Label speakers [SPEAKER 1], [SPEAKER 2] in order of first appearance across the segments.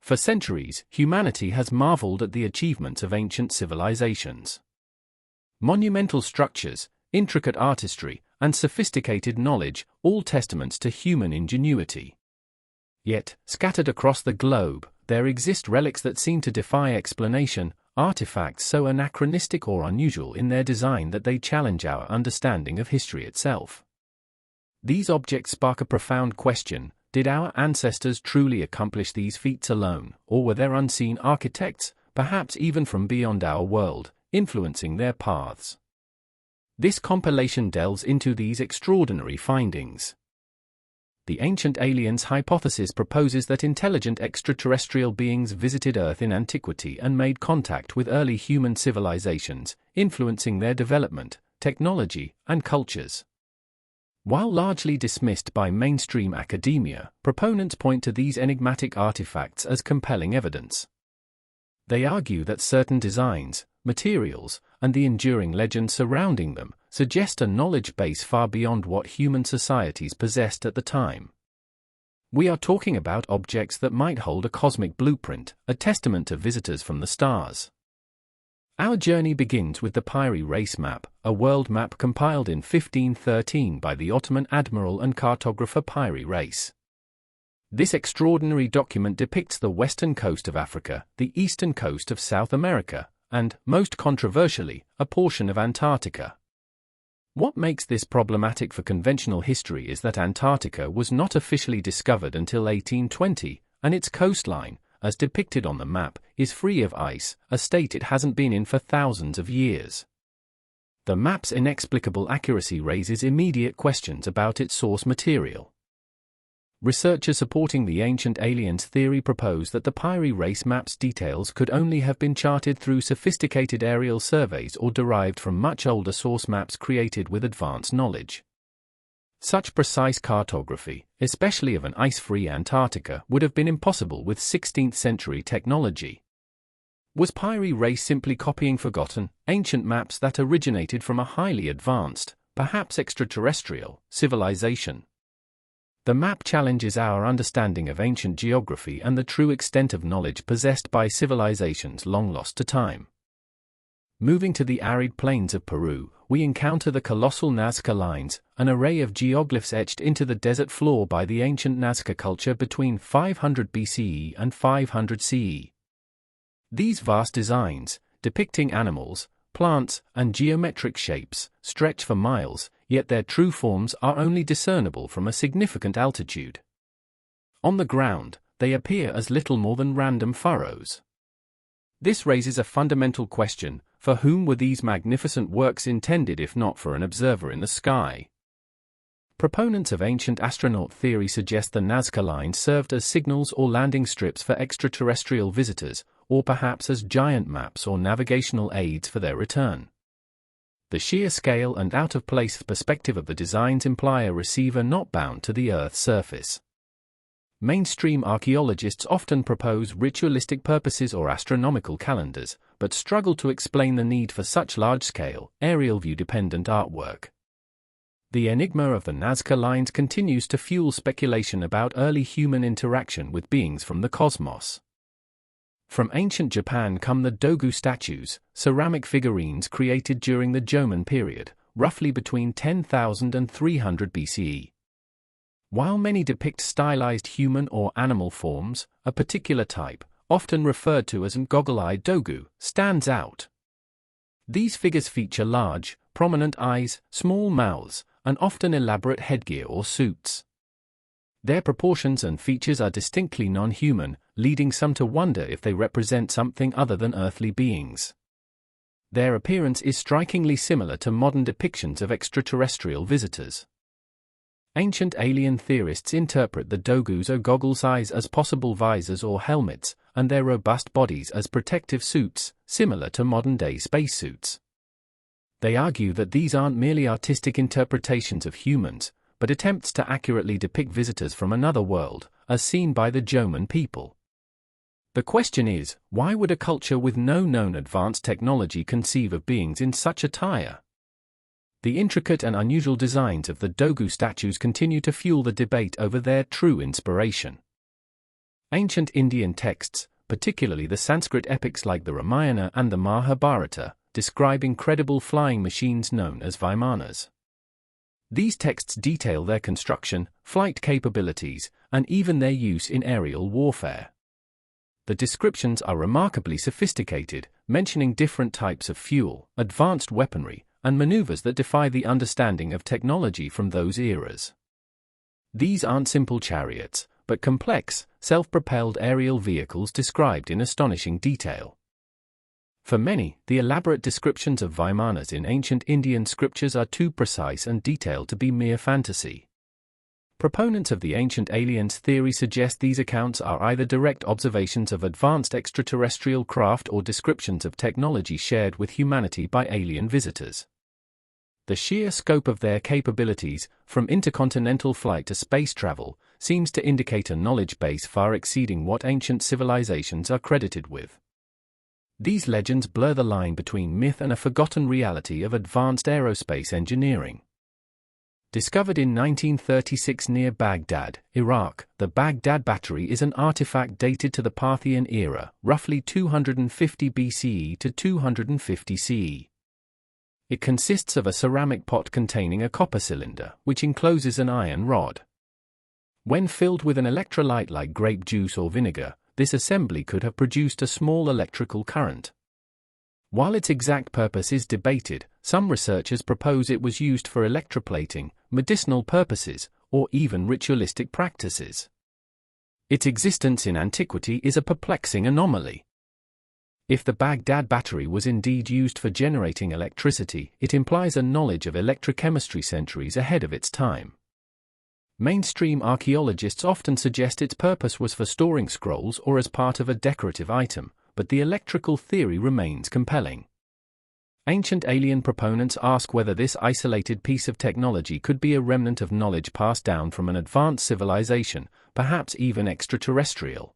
[SPEAKER 1] For centuries, humanity has marveled at the achievements of ancient civilizations. Monumental structures, intricate artistry, and sophisticated knowledge, all testaments to human ingenuity. Yet, scattered across the globe, there exist relics that seem to defy explanation, artifacts so anachronistic or unusual in their design that they challenge our understanding of history itself. These objects spark a profound question: did our ancestors truly accomplish these feats alone, or were there unseen architects, perhaps even from beyond our world, influencing their paths? This compilation delves into these extraordinary findings. The Ancient Aliens hypothesis proposes that intelligent extraterrestrial beings visited Earth in antiquity and made contact with early human civilizations, influencing their development, technology, and cultures. While largely dismissed by mainstream academia, proponents point to these enigmatic artifacts as compelling evidence. They argue that certain designs, materials, and the enduring legend surrounding them suggest a knowledge base far beyond what human societies possessed at the time. We are talking about objects that might hold a cosmic blueprint, a testament to visitors from the stars. Our journey begins with the Piri Reis map, a world map compiled in 1513 by the Ottoman admiral and cartographer Piri Reis. This extraordinary document depicts the western coast of Africa, the eastern coast of South America, and, most controversially, a portion of Antarctica. What makes this problematic for conventional history is that Antarctica was not officially discovered until 1820, and its coastline, as depicted on the map, is free of ice, a state it hasn't been in for thousands of years. The map's inexplicable accuracy raises immediate questions about its source material. Researchers supporting the Ancient Aliens theory propose that the Piri Reis map's details could only have been charted through sophisticated aerial surveys or derived from much older source maps created with advanced knowledge. Such precise cartography, especially of an ice-free Antarctica, would have been impossible with 16th-century technology. Was Piri Reis simply copying forgotten, ancient maps that originated from a highly advanced, perhaps extraterrestrial, civilization? The map challenges our understanding of ancient geography and the true extent of knowledge possessed by civilizations long lost to time. Moving to the arid plains of Peru, we encounter the colossal Nazca lines, an array of geoglyphs etched into the desert floor by the ancient Nazca culture between 500 BCE and 500 CE. These vast designs, depicting animals, plants, and geometric shapes, stretch for miles, yet their true forms are only discernible from a significant altitude. On the ground, they appear as little more than random furrows. This raises a fundamental question: for whom were these magnificent works intended if not for an observer in the sky? Proponents of ancient astronaut theory suggest the Nazca lines served as signals or landing strips for extraterrestrial visitors, or perhaps as giant maps or navigational aids for their return. The sheer scale and out-of-place perspective of the designs imply a receiver not bound to the Earth's surface. Mainstream archaeologists often propose ritualistic purposes or astronomical calendars, but struggle to explain the need for such large-scale, aerial view-dependent artwork. The enigma of the Nazca lines continues to fuel speculation about early human interaction with beings from the cosmos. From ancient Japan come the Dogu statues, ceramic figurines created during the Jomon period, roughly between 10,000 and 300 BCE. While many depict stylized human or animal forms, a particular type, often referred to as an goggle-eyed dogu, stands out. These figures feature large, prominent eyes, small mouths, and often elaborate headgear or suits. Their proportions and features are distinctly non-human, leading some to wonder if they represent something other than earthly beings. Their appearance is strikingly similar to modern depictions of extraterrestrial visitors. Ancient alien theorists interpret the dogus or goggles' eyes as possible visors or helmets, and their robust bodies as protective suits, similar to modern-day spacesuits. They argue that these aren't merely artistic interpretations of humans, but attempts to accurately depict visitors from another world, as seen by the Jomon people. The question is, why would a culture with no known advanced technology conceive of beings in such attire? The intricate and unusual designs of the Dogu statues continue to fuel the debate over their true inspiration. Ancient Indian texts, particularly the Sanskrit epics like the Ramayana and the Mahabharata, describe incredible flying machines known as Vimanas. These texts detail their construction, flight capabilities, and even their use in aerial warfare. The descriptions are remarkably sophisticated, mentioning different types of fuel, advanced weaponry, and maneuvers that defy the understanding of technology from those eras. These aren't simple chariots, but complex, self-propelled aerial vehicles described in astonishing detail. For many, the elaborate descriptions of Vimanas in ancient Indian scriptures are too precise and detailed to be mere fantasy. Proponents of the ancient aliens theory suggest these accounts are either direct observations of advanced extraterrestrial craft or descriptions of technology shared with humanity by alien visitors. The sheer scope of their capabilities, from intercontinental flight to space travel, seems to indicate a knowledge base far exceeding what ancient civilizations are credited with. These legends blur the line between myth and a forgotten reality of advanced aerospace engineering. Discovered in 1936 near Baghdad, Iraq, the Baghdad Battery is an artifact dated to the Parthian era, roughly 250 BCE to 250 CE. It consists of a ceramic pot containing a copper cylinder, which encloses an iron rod. When filled with an electrolyte like grape juice or vinegar, this assembly could have produced a small electrical current. While its exact purpose is debated, some researchers propose it was used for electroplating, medicinal purposes, or even ritualistic practices. Its existence in antiquity is a perplexing anomaly. If the Baghdad Battery was indeed used for generating electricity, it implies a knowledge of electrochemistry centuries ahead of its time. Mainstream archaeologists often suggest its purpose was for storing scrolls or as part of a decorative item, but the electrical theory remains compelling. Ancient alien proponents ask whether this isolated piece of technology could be a remnant of knowledge passed down from an advanced civilization, perhaps even extraterrestrial.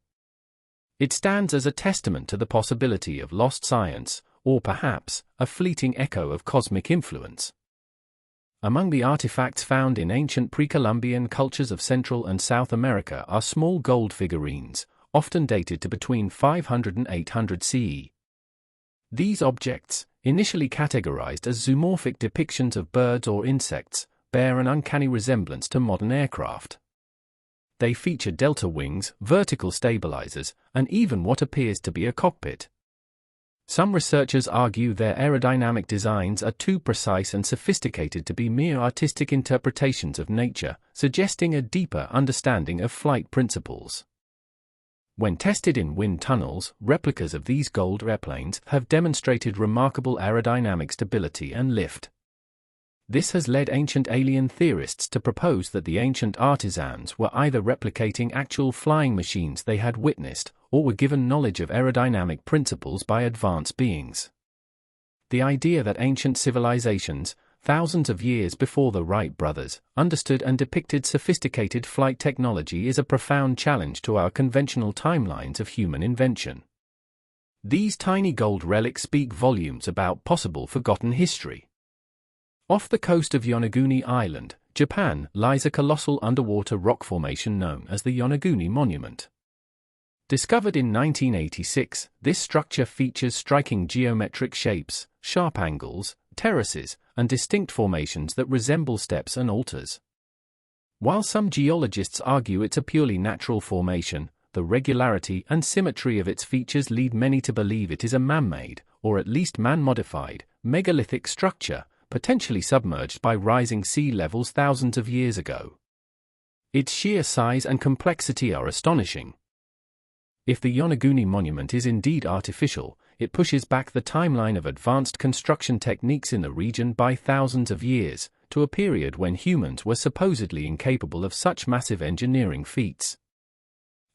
[SPEAKER 1] It stands as a testament to the possibility of lost science, or perhaps, a fleeting echo of cosmic influence. Among the artifacts found in ancient pre-Columbian cultures of Central and South America are small gold figurines, often dated to between 500 and 800 CE. These objects, initially categorized as zoomorphic depictions of birds or insects, bear an uncanny resemblance to modern aircraft. They feature delta wings, vertical stabilizers, and even what appears to be a cockpit. Some researchers argue their aerodynamic designs are too precise and sophisticated to be mere artistic interpretations of nature, suggesting a deeper understanding of flight principles. When tested in wind tunnels, replicas of these gold airplanes have demonstrated remarkable aerodynamic stability and lift. This has led ancient alien theorists to propose that the ancient artisans were either replicating actual flying machines they had witnessed, or were given knowledge of aerodynamic principles by advanced beings. The idea that ancient civilizations, thousands of years before the Wright brothers, understood and depicted sophisticated flight technology is a profound challenge to our conventional timelines of human invention. These tiny gold relics speak volumes about possible forgotten history. Off the coast of Yonaguni Island, Japan, lies a colossal underwater rock formation known as the Yonaguni Monument. Discovered in 1986, this structure features striking geometric shapes, sharp angles, terraces, and distinct formations that resemble steps and altars. While some geologists argue it's a purely natural formation, the regularity and symmetry of its features lead many to believe it is a man-made, or at least man-modified, megalithic structure, potentially submerged by rising sea levels thousands of years ago. Its sheer size and complexity are astonishing. If the Yonaguni Monument is indeed artificial, it pushes back the timeline of advanced construction techniques in the region by thousands of years, to a period when humans were supposedly incapable of such massive engineering feats.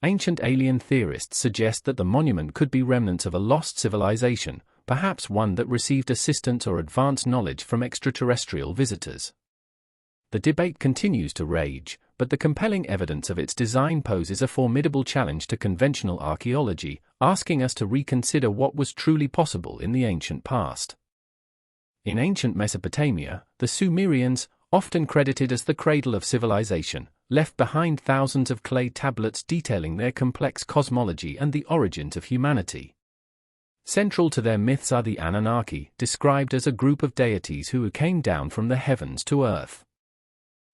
[SPEAKER 1] Ancient alien theorists suggest that the monument could be remnants of a lost civilization, perhaps one that received assistance or advanced knowledge from extraterrestrial visitors. The debate continues to rage, but the compelling evidence of its design poses a formidable challenge to conventional archaeology, asking us to reconsider what was truly possible in the ancient past. In ancient Mesopotamia, the Sumerians, often credited as the cradle of civilization, left behind thousands of clay tablets detailing their complex cosmology and the origins of humanity. Central to their myths are the Anunnaki, described as a group of deities who came down from the heavens to Earth.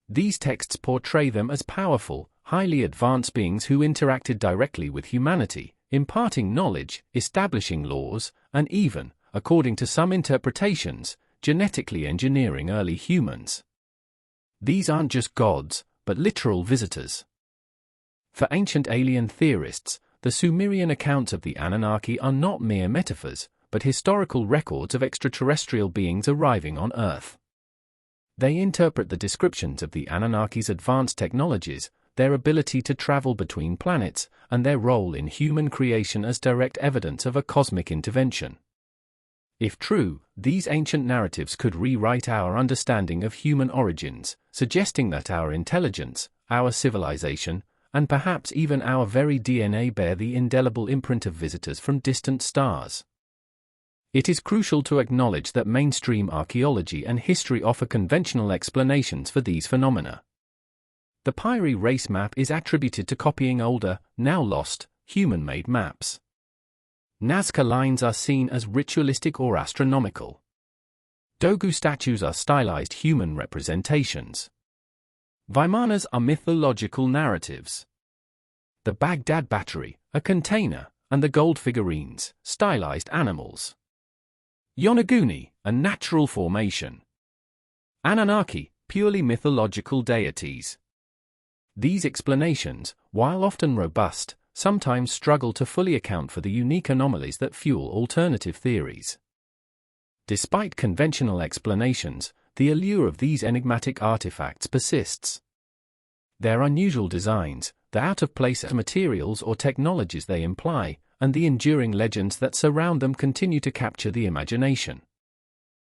[SPEAKER 1] These texts portray them as powerful, highly advanced beings who interacted directly with humanity, imparting knowledge, establishing laws, and even, according to some interpretations, genetically engineering early humans. These aren't just gods, but literal visitors. For ancient alien theorists, the Sumerian accounts of the Anunnaki are not mere metaphors, but historical records of extraterrestrial beings arriving on Earth. They interpret the descriptions of the Anunnaki's advanced technologies, their ability to travel between planets, and their role in human creation as direct evidence of a cosmic intervention. If true, these ancient narratives could rewrite our understanding of human origins, suggesting that our intelligence, our civilization, and perhaps even our very DNA bear the indelible imprint of visitors from distant stars. It is crucial to acknowledge that mainstream archaeology and history offer conventional explanations for these phenomena. The Piri race map is attributed to copying older, now lost, human-made maps. Nazca lines are seen as ritualistic or astronomical. Dogu statues are stylized human representations. Vimanas are mythological narratives. The Baghdad battery, a container, and the gold figurines, stylized animals. Yonaguni, a natural formation. Anunnaki, purely mythological deities. These explanations, while often robust, sometimes struggle to fully account for the unique anomalies that fuel alternative theories. Despite conventional explanations, the allure of these enigmatic artifacts persists. Their unusual designs, the out-of-place materials or technologies they imply, and the enduring legends that surround them continue to capture the imagination.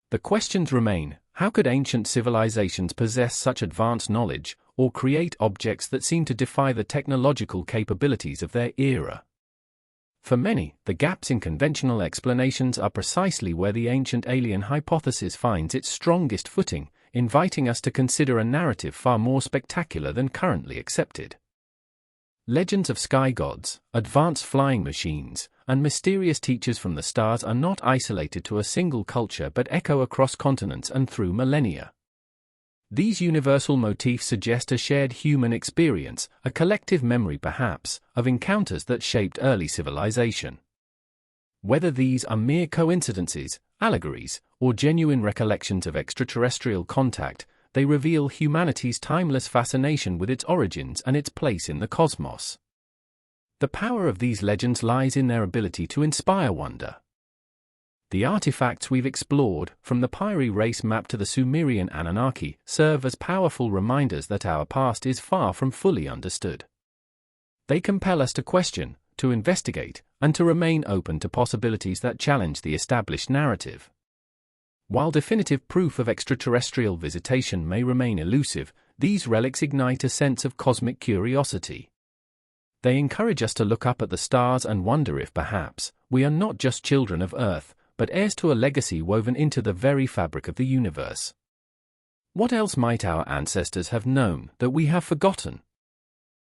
[SPEAKER 1] The questions remain: how could ancient civilizations possess such advanced knowledge, or create objects that seem to defy the technological capabilities of their era? For many, the gaps in conventional explanations are precisely where the ancient alien hypothesis finds its strongest footing, inviting us to consider a narrative far more spectacular than currently accepted. Legends of sky gods, advanced flying machines, and mysterious teachers from the stars are not isolated to a single culture but echo across continents and through millennia. These universal motifs suggest a shared human experience, a collective memory perhaps, of encounters that shaped early civilization. Whether these are mere coincidences, allegories, or genuine recollections of extraterrestrial contact, they reveal humanity's timeless fascination with its origins and its place in the cosmos. The power of these legends lies in their ability to inspire wonder. The artifacts we've explored, from the Piri race map to the Sumerian Anunnaki, serve as powerful reminders that our past is far from fully understood. They compel us to question, to investigate, and to remain open to possibilities that challenge the established narrative. While definitive proof of extraterrestrial visitation may remain elusive, these relics ignite a sense of cosmic curiosity. They encourage us to look up at the stars and wonder if perhaps we are not just children of Earth, but heirs to a legacy woven into the very fabric of the universe. What else might our ancestors have known that we have forgotten?